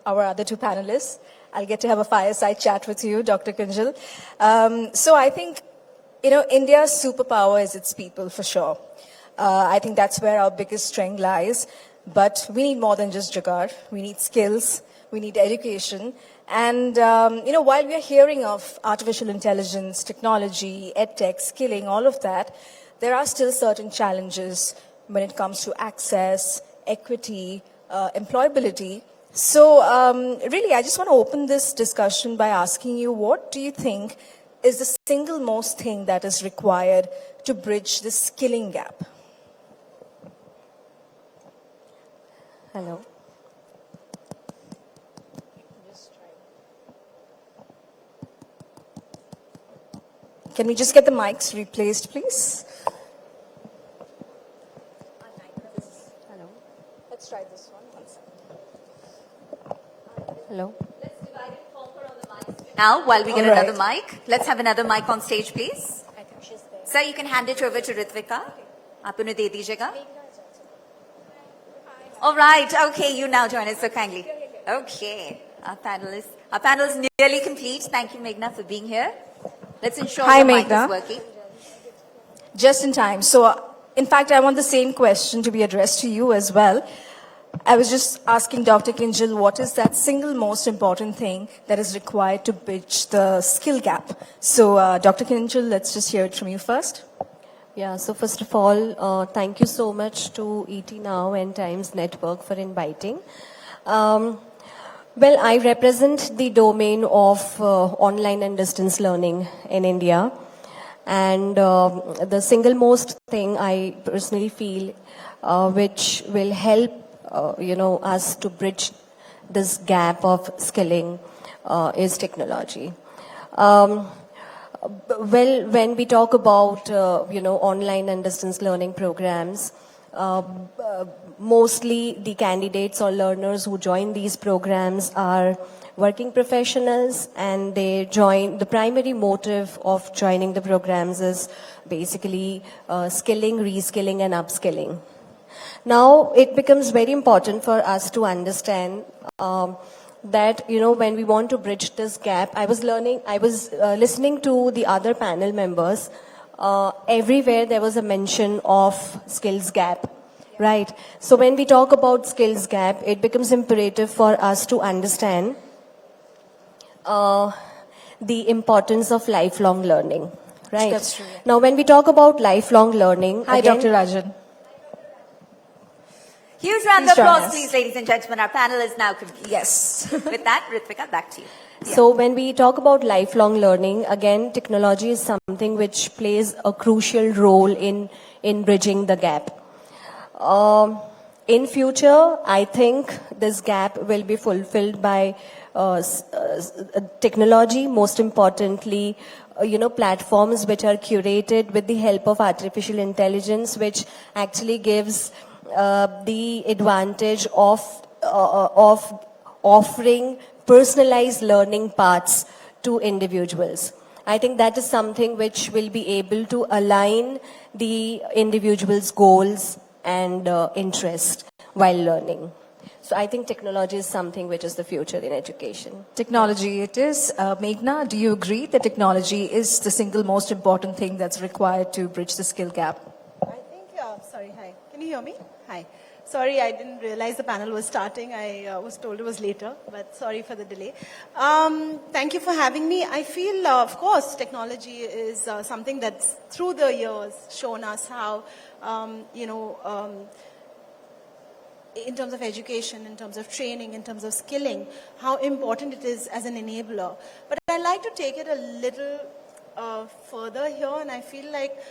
our other two panelists. I'll get to have a fireside chat with you, Dr. Kunjal. So I think, India's superpower is its people, for sure. I think that's where our biggest strength lies. But we need more than just jugaad. We need skills. We need education. And, while we are hearing of artificial intelligence, technology, edtech, skilling, all of that, there are still certain challenges when it comes to access, equity, employability. So really, I just want to open this discussion by asking you, what do you think is the single most thing that is required to bridge this skilling gap? Hello. Can we just get the mics replaced, please? Hello. Let's try this one. One second. Hello. Let's divide and conquer on the mics now while we get another mic. Let's have another mic on stage, please. I think she's there. Sir, you can hand it over to Ritvika. आप उन्हें दे दीजिएगा. All right. Okay, you now join us so kindly. Okay. Our panel is nearly complete. Thank you, Meghna, for being here. Let's ensure Hi, the mic Meghna. is working. Just in time. So, in fact, I want the same question to be addressed to you as well. I was just asking Dr. Kunjal, what is that single most important thing that is required to bridge the skill gap? So, Dr. Kunjal, let's just hear it from you first. Yeah, so first of all, thank you so much to ET Now and Times Network for inviting. Well, I represent the domain of online and distance learning in India. And the single most thing I personally feel which will help, us to bridge this gap of skilling is technology. Well, when we talk about, online and distance learning programs, mostly the candidates or learners who join these programs are working professionals, and the primary motive of joining the programs is basically skilling, reskilling and upskilling. Now, it becomes very important for us to understand that, when we want to bridge this gap, I was listening to the other panel members. Everywhere there was a mention of skills gap, right? So when we talk about skills gap, it becomes imperative for us to understand the importance of lifelong learning, right? That's true. Now, when we talk about lifelong learning, Hi, again, Dr. Rajan. Huge round of Please join applause, us. please, ladies and gentlemen. Our panel is now complete. Yes. With that, Ritvika, back to you. So when we talk about lifelong learning, again, technology is something which plays a crucial role in bridging the gap. In future, I think this gap will be fulfilled by technology, most importantly, platforms which are curated with the help of artificial intelligence, which actually gives the advantage of offering personalized learning paths to individuals. I think that is something which will be able to align the individual's goals and interest while learning. So I think technology is something which is the future in education. Technology, it is. Meghna, do you agree that technology is the single most important thing that's required to bridge the skill gap? I think, sorry, hi. Can you hear me? Hi. Sorry, I didn't realize the panel was starting. I was told it was later, but sorry for the delay. Thank you for having me. I feel, of course, technology is something that's through the years shown us how, in terms of education, in terms of training, in terms of skilling, how important it is as an enabler. But I like to take it a little further here, and I feel like,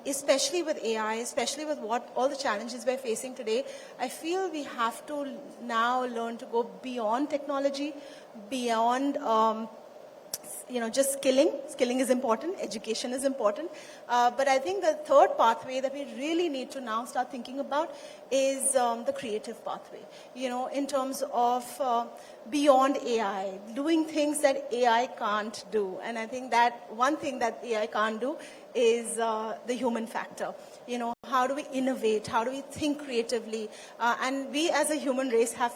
especially with AI, especially with what all the challenges we're facing today, I feel we have to now learn to go beyond technology, beyond just skilling. Skilling is important, education is important. But I think the third pathway that we really need to now start thinking about is the creative pathway. In terms of beyond AI, doing things that AI can't do. And I think that one thing that AI can't do is the human factor. How do we innovate? How do we think creatively? And we as a human race have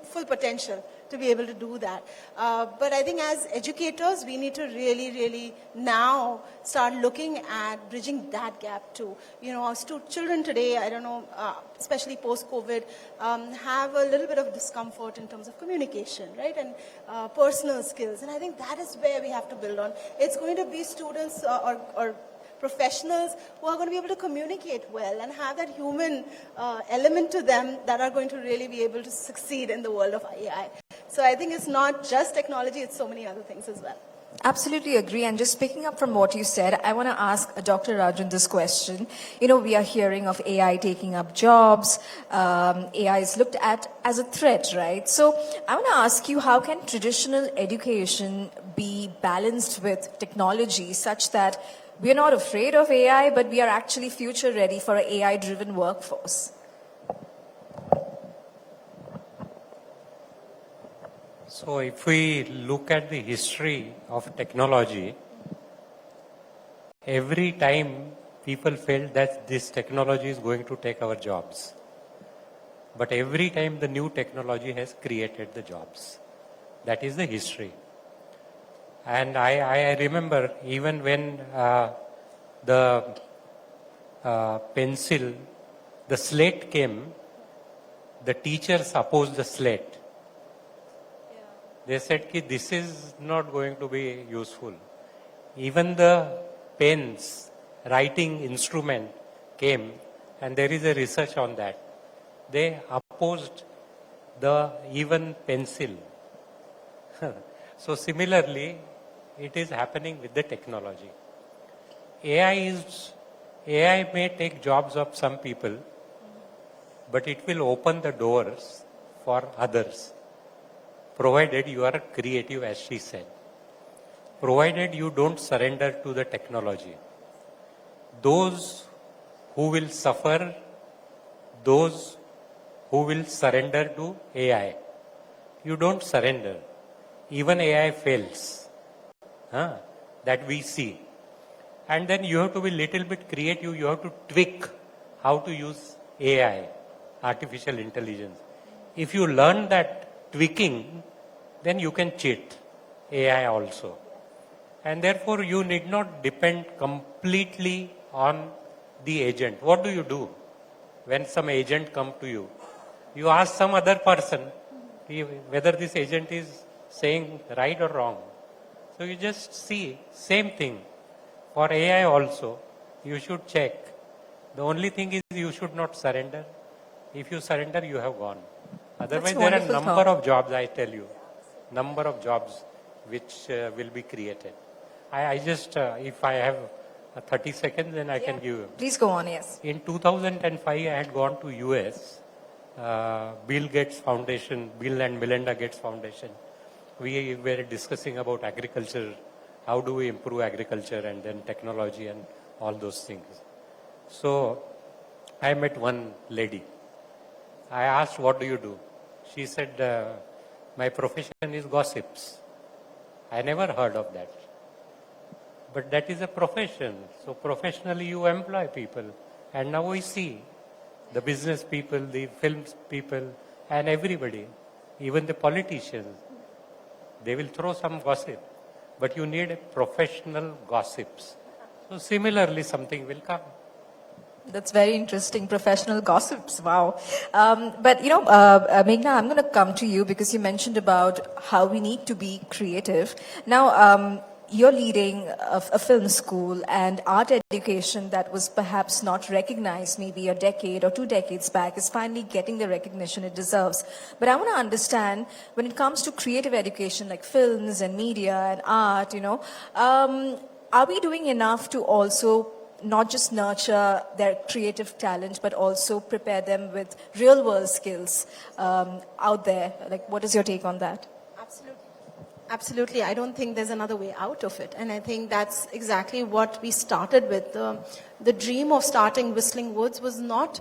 full potential to be able to do that. But I think as educators, we need to really, really now start looking at bridging that gap too. You know, our children today, I don't know, especially post-COVID, have a little bit of discomfort in terms of communication, right? And personal skills. And I think that is where we have to build on. It's going to be students or professionals who are going to be able to communicate well and have that human element to them that are going to really be able to succeed in the world of AI. So I think it's not just technology, it's so many other things as well. Absolutely agree. And just picking up from what you said, I want to ask Dr. Rajan this question. You know, we are hearing of AI taking up jobs. AI is looked at as a threat, right? So I want to ask you, how can traditional education be balanced with technology such that we are not afraid of AI, but we are actually future ready for an AI-driven workforce? So if we look at the history of technology, every time people felt that this technology is going to take our jobs. But every time the new technology has created the jobs. That is the history. And I remember even when the pencil, the slate came, the teachers opposed the slate. They said that this is not going to be useful. Even the pens, writing instrument came, and there is a research on that. They opposed the even pencil. So similarly, it is happening with the technology. AI may take jobs of some people, but it will open the doors for others, provided you are creative, as she said. Provided you don't surrender to the technology. Those who will suffer, those who will surrender to AI. You don't surrender. Even AI fails. That we see. And then you have to be little bit creative. You have to tweak how to use AI, artificial intelligence. If you learn that tweaking, then you can cheat AI also. And therefore, you need not depend completely on the agent. What do you do when some agent comes to you? You ask some other person whether this agent is saying right or wrong. So you just see, same thing. For AI also, you should check. The only thing is you should not surrender. If you surrender, you have gone. Otherwise, there are a number of jobs, I tell you. Number of jobs which will be created. I just, if I have 30 seconds, then I can give you. Please go on, yes. In 2005, I had gone to US, Bill and Melinda Gates Foundation. We were discussing about agriculture, how do we improve agriculture, and then technology and all those things. So I met one lady. I asked, what do you do? She said, my profession is gossips. I never heard of that. But that is a profession. So professionally you employ people. And now we see the business people, the film people, and everybody, even the politicians, they will throw some gossip. But you need professional gossips. So similarly, something will come. That's very interesting, professional gossips. Wow. But, you know, Meghna, I'm going to come to you because you mentioned about how we need to be creative. Now, you're leading a film school and art education that was perhaps not recognized maybe a decade or 2 decades back is finally getting the recognition it deserves. But I want to understand, when it comes to creative education like films and media and art, you know, are we doing enough to also not just nurture their creative talent, but also prepare them with real world skills out there? Like, what is your take on that? Absolutely. I don't think there's another way out of it. And I think that's exactly what we started with. The dream of starting Whistling Woods was not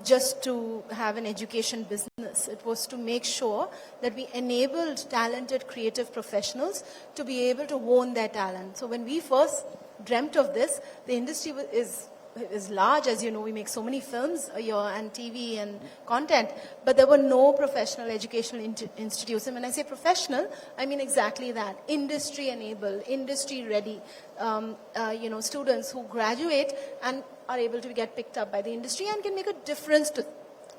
just to have an education business. It was to make sure that we enabled talented creative professionals to be able to hone their talent. So when we first dreamt of this, the industry is is large. As you know, we make so many films a year and TV and content, but there were no professional educational institutes. And when I say professional, I mean exactly that: industry enabled, industry ready. Students who graduate and are able to get picked up by the industry and can make a difference to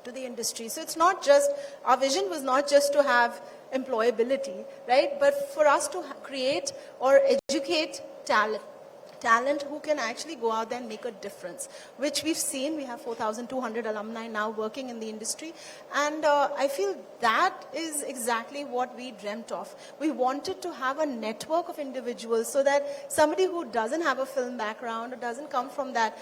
the industry. So it's not just, our vision was not just to have employability, right? But for us to create or educate talent who can actually go out there and make a difference, which we've seen. We have 4,200 alumni now working in the industry. And I feel that is exactly what we dreamt of. We wanted to have a network of individuals so that somebody who doesn't have a film background or doesn't come from that,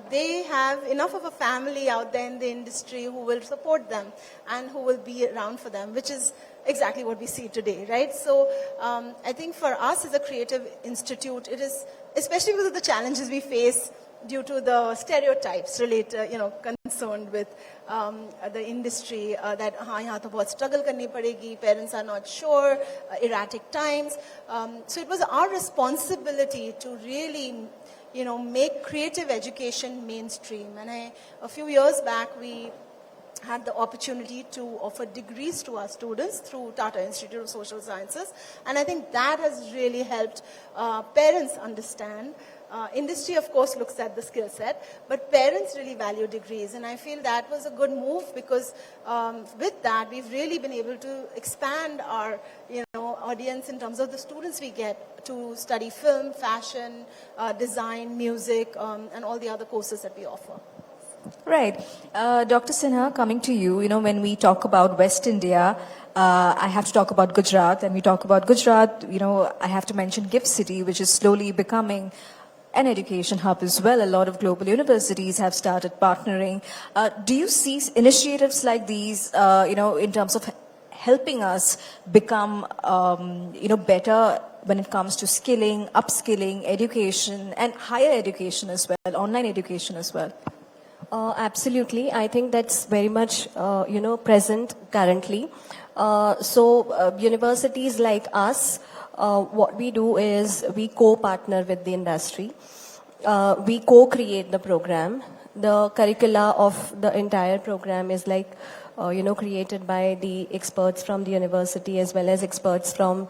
they have enough of a family out there in the industry who will support them and who will be around for them, which is exactly what we see today, right? So I think for us as a creative institute, it is, especially because of the challenges we face due to the stereotypes related, concerned with the industry, that yahan to bahut struggle karni padegi, parents are not sure, erratic times. So it was our responsibility to really, make creative education mainstream. And a few years back, we had the opportunity to offer degrees to our students through Tata Institute of Social Sciences. And I think that has really helped parents understand. Industry, of course, looks at the skill set, but parents really value degrees. And I feel that was a good move because with that, we've really been able to expand our audience in terms of the students we get to study film, fashion, design, music, and all the other courses that we offer. Right. Dr. Sinha, coming to you, when we talk about West India, I have to talk about Gujarat. And we talk about Gujarat, I have to mention Gift City, which is slowly becoming an education hub as well. A lot of global universities have started partnering. Do you see initiatives like these, in terms of helping us become, better when it comes to skilling, upskilling, education, and higher education as well, online education as well? Absolutely. I think that's very much, present currently. Universities like us, what we do is we co-partner with the industry. We co-create the program. The curricula of the entire program is created by the experts from the university as well as experts from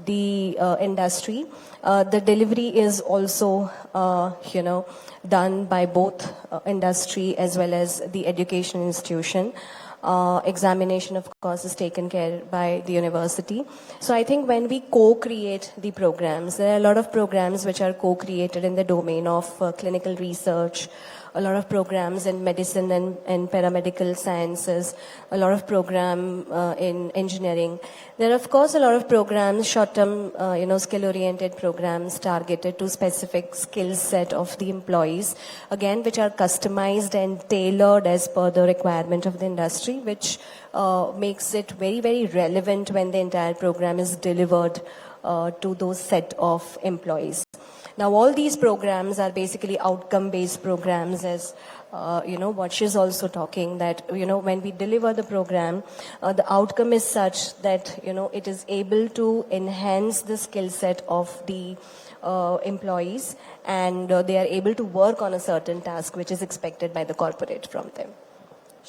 the industry. The delivery is also, done by both industry as well as the education institution. Examination, of course, is taken care by the university. So I think when we co-create the programs, there are a lot of programs which are co-created in the domain of clinical research, a lot of programs in medicine and paramedical sciences, a lot of program in engineering. There are, of course, a lot of programs, short-term, skill-oriented programs targeted to specific skill set of the employees, again, which are customized and tailored as per the requirement of the industry, which makes it very, very relevant when the entire program is delivered to those set of employees. Now, all these programs are basically outcome-based programs, as what she's also talking, that, when we deliver the program, the outcome is such that, it is able to enhance the skill set of the employees, and they are able to work on a certain task which is expected by the corporate from them.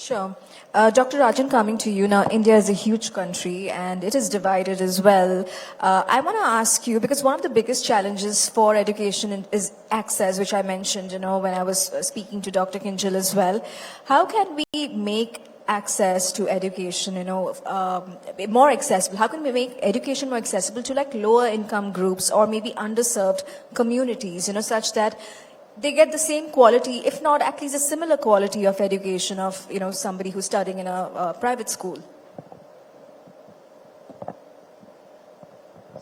Sure. Dr. Rajan, coming to you now, India is a huge country and it is divided as well. I want to ask you, because one of the biggest challenges for education is access, which I mentioned, when I was speaking to Dr. Kunjal as well. How can we make access to education, more accessible? How can we make education more accessible to lower income groups or maybe underserved communities, such that they get the same quality, if not at least a similar quality of education of, somebody who's studying in a private school?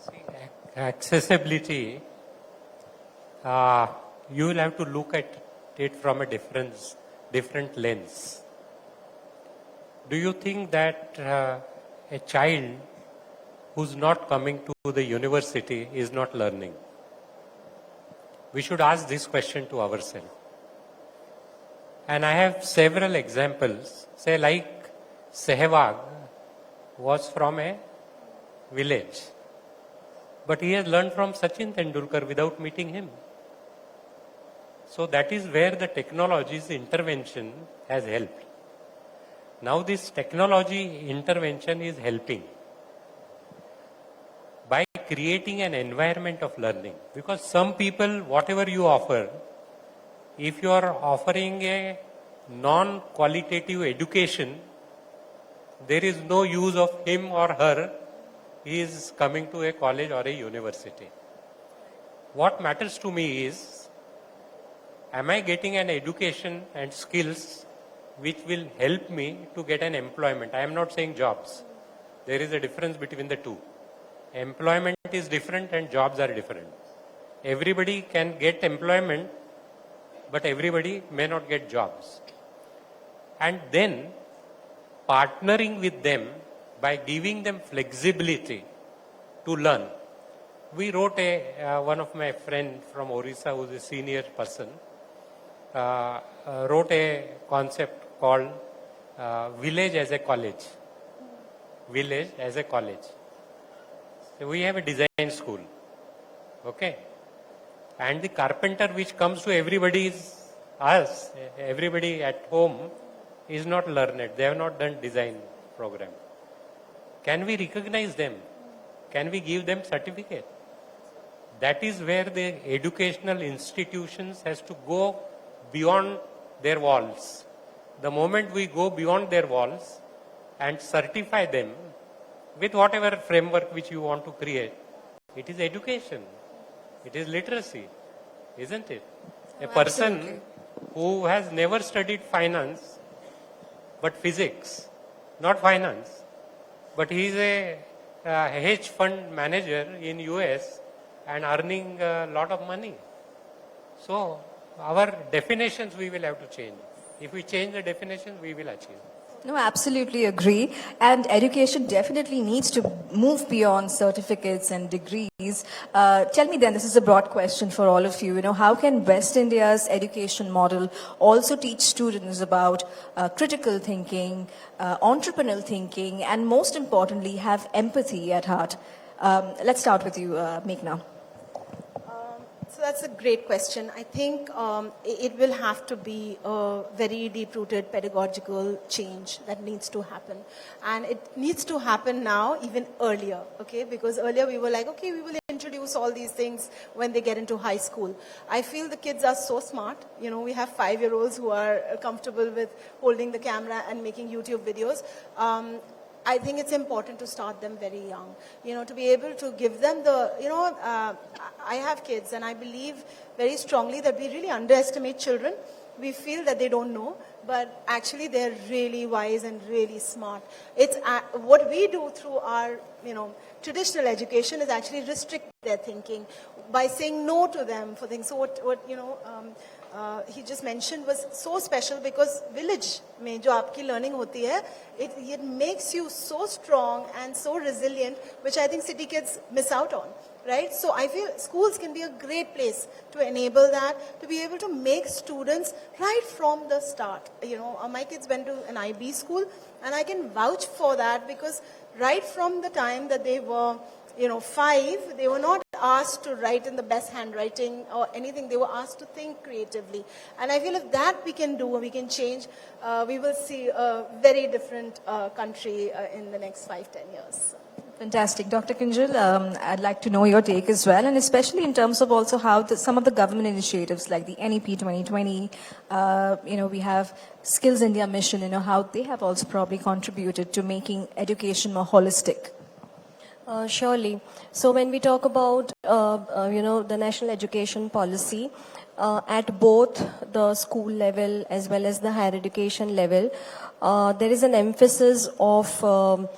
See, accessibility, you will have to look at it from a different lens. Do you think that a child who's not coming to the university is not learning? We should ask this question to ourselves. And I have several examples. Say like Sehwag was from a village, but he has learned from Sachin Tendulkar without meeting him. So that is where the technology's intervention has helped. Now this technology intervention is helping by creating an environment of learning. Because some people, whatever you offer, if you are offering a non-qualitative education, there is no use of him or her is coming to a college or a university. What matters to me is, am I getting an education and skills which will help me to get an employment? I am not saying jobs. There is a difference between the two. Employment is different and jobs are different. Everybody can get employment, but everybody may not get jobs. And then partnering with them by giving them flexibility to learn. We wrote one of my friend from Orissa, who is a senior person, wrote a concept called village as a college. Village as a college. So we have a design school. Okay. And the carpenter which comes to everybody is us, everybody at home is not learned. They have not done design program. Can we recognize them? Can we give them certificate? That is where the educational institutions has to go beyond their walls. The moment we go beyond their walls and certify them with whatever framework which you want to create, it is education. It is literacy, isn't it? A person who has never studied finance, but physics, not finance, but he is a hedge fund manager in US and earning a lot of money. So our definitions we will have to change. If we change the definition, we will achieve. No, absolutely agree. And education definitely needs to move beyond certificates and degrees. Tell me then, this is a broad question for all of you. How can West India's education model also teach students about critical thinking, entrepreneurial thinking, and most importantly, have empathy at heart? Let's start with you, Meghna. So that's a great question. I think it will have to be a very deep-rooted pedagogical change that needs to happen. And it needs to happen now, even earlier, okay? Because earlier we were like, okay, we will introduce all these things when they get into high school. I feel the kids are so smart. We have 5-year-olds who are comfortable with holding the camera and making YouTube videos. I think it's important to start them very young, to be able to give them the, I have kids and I believe very strongly that we really underestimate children. We feel that they don't know, but actually they're really wise and really smart. It's what we do through our, traditional education is actually restrict their thinking by saying no to them for things. So what he just mentioned was so special because village mein jo aapki learning hoti hai, it makes you so strong and so resilient, which I think city kids miss out on, right? So I feel schools can be a great place to enable that, to be able to make students right from the start. My kids went to an IB school and I can vouch for that because right from the time that they were 5, they were not asked to write in the best handwriting or anything. They were asked to think creatively. And I feel if that we can do, we can change, we will see a very different country in the next 5-10 years. Fantastic. Dr. Kunjal, I'd like to know your take as well, and especially in terms of also how some of the government initiatives like the NEP 2020, we have Skills India Mission, how they have also probably contributed to making education more holistic. Surely. So when we talk about, the national education policy, at both the school level as well as the higher education level, there is an emphasis of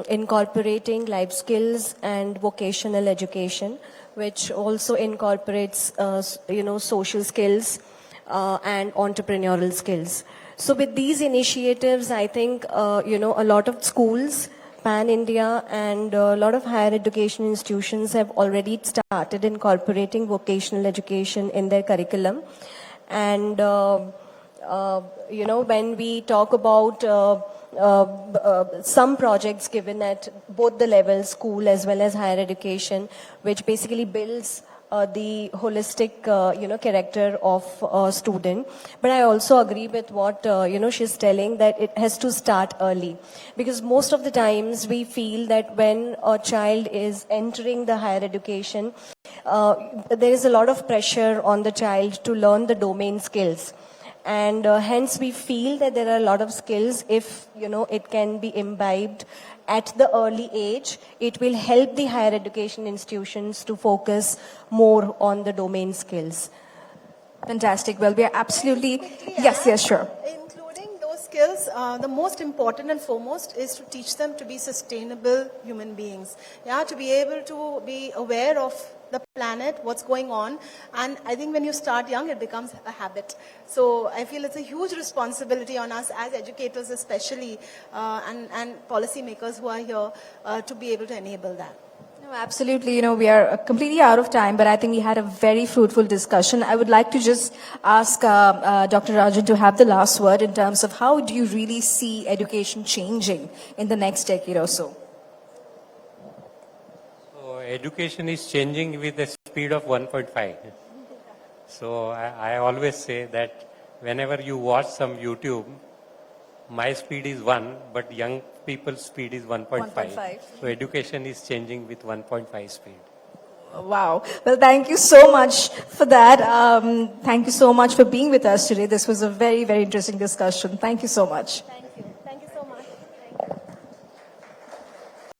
incorporating life skills and vocational education, which also incorporates, social skills and entrepreneurial skills. So with these initiatives, I think, a lot of schools pan-India and a lot of higher education institutions have already started incorporating vocational education in their curriculum. And, when we talk about some projects given at both the levels, school as well as higher education, which basically builds the holistic, character of a student. But I also agree with what, she's telling, that it has to start early. Because most of the times we feel that when a child is entering the higher education, there is a lot of pressure on the child to learn the domain skills. And hence we feel that there are a lot of skills, if, it can be imbibed at the early age, it will help the higher education institutions to focus more on the domain skills. Fantastic. Well, we are absolutely, Quickly yes, add, sure. Including those skills, the most important and foremost is to teach them to be sustainable human beings. Yeah, to be able to be aware of the planet, what's going on. And I think when you start young, it becomes a habit. So I feel it's a huge responsibility on us as educators especially, and policymakers who are here to be able to enable that. No, absolutely. We are completely out of time, but I think we had a very fruitful discussion. I would like to just ask Dr. Rajan to have the last word in terms of how do you really see education changing in the next decade or so? So education is changing with the speed of 1.5. So I always say that whenever you watch some YouTube, my speed is 1, but young people's speed is 1.5. 1.5. So education is changing with 1.5 speed. Wow. Well, thank you so much for that. Thank you so much for being with us today. This was a very, very interesting discussion. Thank you so much. Thank you.